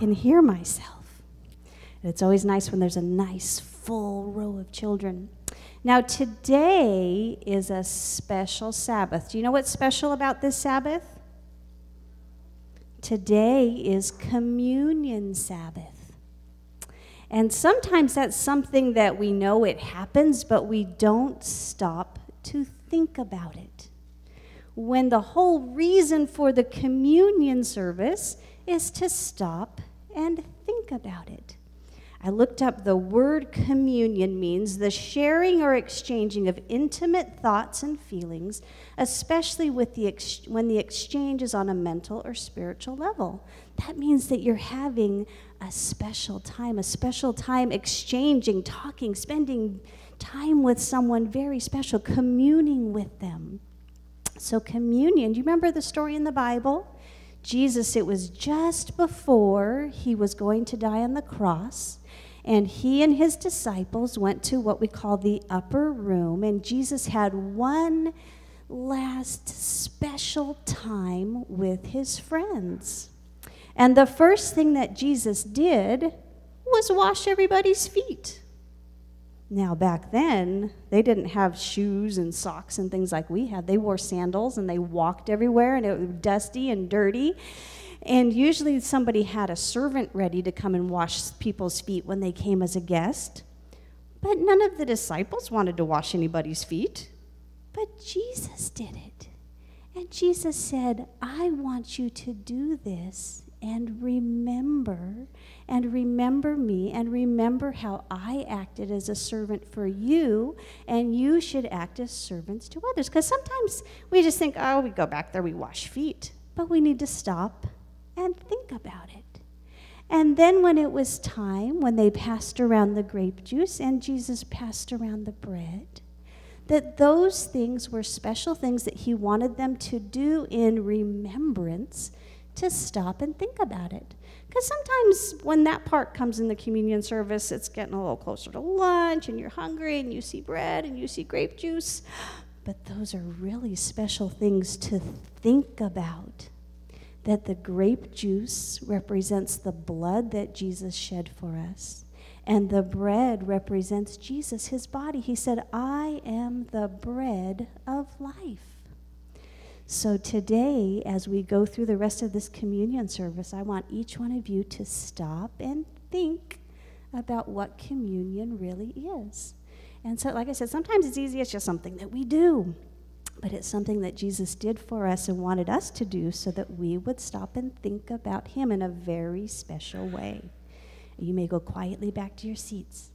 can hear myself. And it's always nice when there's a nice full row of children. Now, today is a special Sabbath. Do you know what's special about this Sabbath? Today is Communion Sabbath. And sometimes that's something that we know it happens, but we don't stop to think about it. When the whole reason for the communion service is to stop and think about it. I looked up the word communion means the sharing or exchanging of intimate thoughts and feelings, especially with when the exchange is on a mental or spiritual level. That means that you're having a special time exchanging, talking, spending time with someone very special, communing with them. So communion, do you remember the story in the Bible? Jesus, it was just before he was going to die on the cross, and he and his disciples went to what we call the upper room, and Jesus had one last special time with his friends. And the first thing that Jesus did was wash everybody's feet. Now, back then, they didn't have shoes and socks and things like we had. They wore sandals, and they walked everywhere, and it was dusty and dirty. And usually somebody had a servant ready to come and wash people's feet when they came as a guest. But none of the disciples wanted to wash anybody's feet. But Jesus did it. And Jesus said, I want you to do this and remember me, and remember how I acted as a servant for you, and you should act as servants to others. Because sometimes we just think, oh, we go back there, we wash feet. But we need to stop and think about it. And then when it was time, when they passed around the grape juice and Jesus passed around the bread, that those things were special things that he wanted them to do in remembrance, to stop and think about it. Because sometimes when that part comes in the communion service, it's getting a little closer to lunch, and you're hungry, and you see bread, and you see grape juice. But those are really special things to think about. That the grape juice represents the blood that Jesus shed for us, and the bread represents Jesus, his body. He said, I am the bread of life. So today, as we go through the rest of this communion service, I want each one of you to stop and think about what communion really is. And so, like I said, sometimes it's easy, it's just something that we do. But it's something that Jesus did for us and wanted us to do so that we would stop and think about him in a very special way. You may go quietly back to your seats.